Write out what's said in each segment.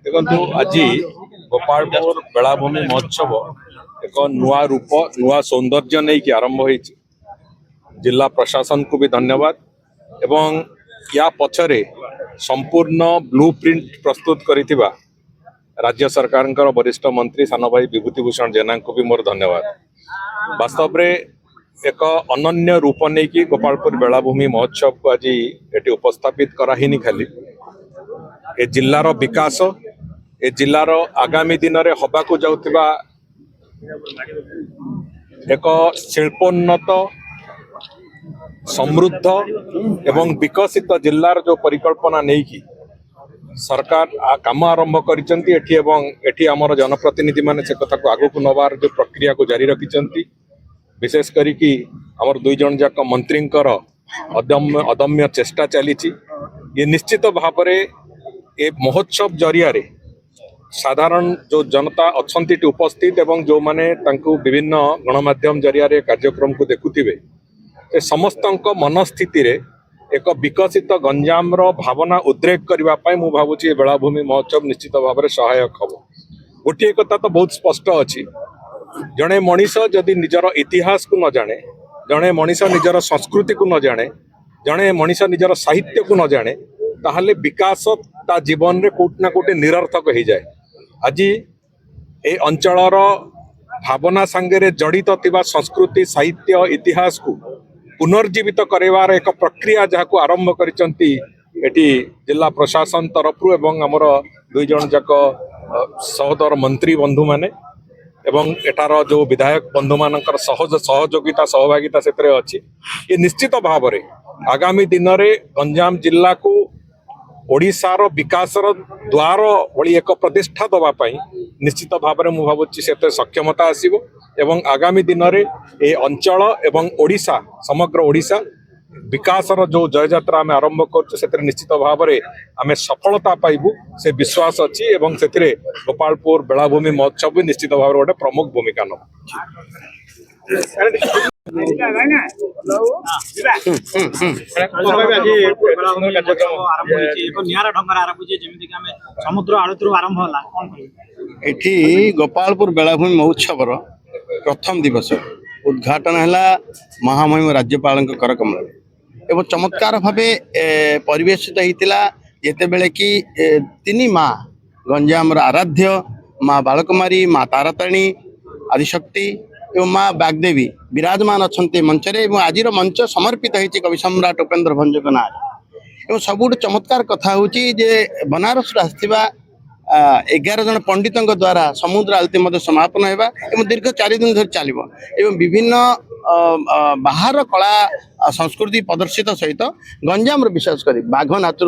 देखो आज गोपालपुर बेलाभूमि महोत्सव एक नुआ रूप नुआ सौंदर्य नहीं कि आरंभ हो जिला प्रशासन को भी धन्यवाद एवं या पछरे संपूर्ण ब्लूप्रिंट प्रस्तुत करिथिबा राज्य सरकार वरिष्ठ मंत्री सान भाई विभूतिभूषण जेना को भी मोर धन्यवाद। वास्तव में एक अनन्य रूप नहीं कि गोपालपुर बेलाभूमि महोत्सव को आज ये उपस्थापित कराही खाली ए जिलार विकास ए जिलार आगामी दिन में हवाक जाउथिबा एक शिल्पोन्नत समृद्ध एवं विकसित जिलार जो परिकल्पना नहीं कि सरकार काम आरंभ करी आमर जनप्रतिनिधि माने से कथा को आगु को नवार जो प्रक्रिया को जारी रखी विशेष करी कि आमर दुई जन जाक मंत्री अदम्य चेष्टा चली ये निश्चित भाव ए महोत्सव जरिया साधारण जो जनता अच्छी उपस्थित एवं जो माने विभिन्न गणमाध्यम जरिया कार्यक्रम को देखुथिबे से समस्त मनस्थिति रे एक विकसित गंजाम भावना उद्रेक करने मु भावुची बेलाभूमि महोत्सव निश्चित भाव में सहायक हम। गोटे कथा तो बहुत स्पष्ट अच्छी जड़े मनीष जदि निजर इतिहास को न जाने जड़े मनीष निजर संस्कृति को न जाने जड़े मनीष निजर साहित्य को न जाने ताहले विकास ता जीवन रे कोटना कोटे निरर्थक हो जाए। आज ए अंचलर भावना सांगे जड़ित थिबा संस्कृति साहित्य इतिहास को पुनर्जीवित करार एक प्रक्रिया जहाँ को आरंभ करिसंती एटी जिला प्रशासन तरफ एवं आमर दुई जन जाक सहोदर मंत्री बंधु माने एवं एटार जो विधायक बंधु मानकर सहयोगिता सहभागिता से अच्छी ये निश्चित भाव में आगामी दिन में गंजाम जिला को ओडिशार विकासर द्वार भली एक प्रतिष्ठा दवापाई निश्चित भाव में मुझे भावुची से सक्षमता आसीबो एवं आगामी दिन में ये अंचल एवं ओडिशा समग्र ओडिशा विकासर जो जययात्रा आम आरंभ कर निश्चित भाव में आम सफलता पाइबू से विश्वास अच्छी एवं से गोपालपुर बेलाभूमि महोत्सव भी निश्चित भाव में गोटे प्रमुख भूमिका न गोपालपुर बेलाभूमि महोत्सव प्रथम दिवस उद्घाटन है महामहिम राज्यपाल कर कमल एवं चमत्कार भाव परिवेशित होता जिते बेले कि तीन माँ गंजाम आराध्य माँ बालकुमारी माँ तारातारिणी आदिशक्ति एवं माँ बागदेवी विराजमान अच्छा मंचरे आज मंच समर्पित होती कवि सम्राट उपेन्द्र भंजक ना एवं सबुठ चमत्कार कथा हूँ बनारस आसवा 11 जन पंडितों द्वारा समुद्र आलती समापन होगा एवं दीर्घ 4 दिन धरी चलो एवं विभिन्न बाहर कला संस्कृति प्रदर्शित सहित गंजाम विशेष कर बाघ नाचर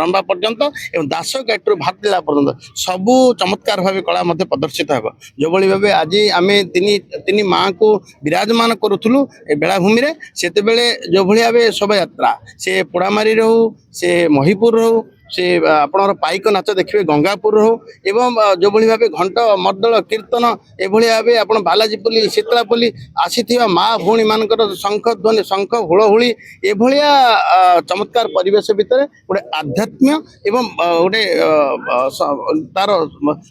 रंबा पर्यंत एवं दास गाटर भातला पर्यंत सबू चमत्कार भाव कला प्रदर्शित हो जो भाव आज आम तीन माँ को विराजमान करूँ बेलाभूमि से जो भाव शोभा यात्रा से पोड़ामारी रो से महिपुर रो से आपणर पाइक नाच देखिए गंगापुर हो एवं जो भाव घंट मर्दल कीर्तन ये भाव आप बालाजीपल्ली शीतलापल्ली आसी माँ भौणी मानकर शंख ध्वनि शंख हुलहुली ये चमत्कार परिवेश भितर गोटे आध्यात्म एवं गोटे तार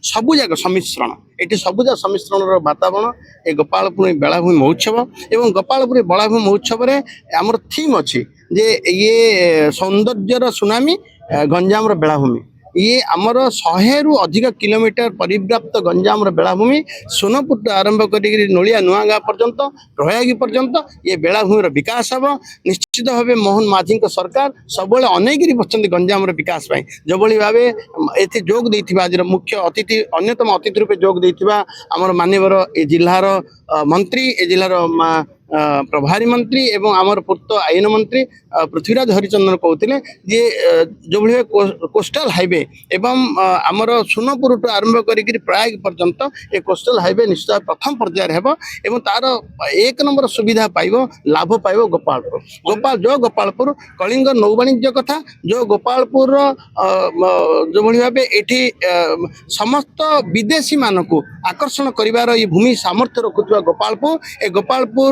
सबुजाक सम्मिश्रण ये सबुजा सम्मिश्रण वातावरण ये गोपालपुर बेलाभूमि महोत्सव एवं गोपालपुर बेलाभूमि महोत्सव आमर थीम अच्छी जे ये सौंदर्यर सुनामी गंजाम बेलाभूमि ये आमर 100 रु अधिक किलोमीटर परिव्याप्त गंजाम बेलाभूमि सोनपुर आरंभ कर नोलिया नुआगाँ पर्यंत प्रयागी पर्यंत ये बेलाभूमि विकास हम निश्चित भाव मोहन माझी सरकार सब अनेक बच्चे गंजाम विकास जो भाव ये जोग देथिबा आज मुख्य अतिथि अन्यतम अतिथि रूपे जोग देथिबा आमर माननीय ए जिलार मंत्री ए जिलार प्रभारी मंत्री एवं आमर पूर्त आईन मंत्री पृथ्वीराज हरिचंदन कहते जे जो भाई कोस्टल हाईवे एवं आमर सोनपुर टू आरंभ कर प्रयाग पर्यंत ये कोस्टल हाईवे निश्चित प्रथम पर्यायर एवं तार 1 नंबर सुविधा पाइब लाभ पाइब गोपालपुर जो गोपालपुर कलिंग नौवाणिज्य कथा जो गोपालपुर जो भाई भाव ये समस्त विदेशी मानक আকর্ষণ করিবার এই ভূমি সামর্থ্য রখুଥିବା গোপালপুর এই গোপালপুর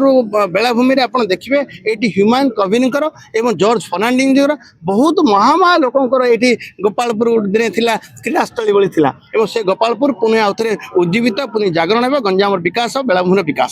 বেলাভূমি ଆପଣ ଦେଖିବେ ଏଇଠି ହ୍ୟୁମାନ କବିନଙ୍କର ଏବଂ ଜର୍ଜ ଫର୍ଣ୍ଣାଣ୍ଡିଜଙ୍କର ବହୁତ ମହାମହା ଲୋକଙ୍କର ଏଇଠି ଗୋପାଳପୁର ଦିନେ ଥିଲା କ୍ରୀଡ଼ାସ୍ଥଳୀ ଭଳି ଥିଲା ଏବଂ ସେ ଗୋପାଳପୁର ପୁଣି ଆଉଥରେ ଉଜ୍ଜୀବିତ ପୁଣି ଜାଗରଣ ହେବ ଗଞ୍ଜାମର ବିକାଶ ବେଳାଭୂମିର ବିକାଶ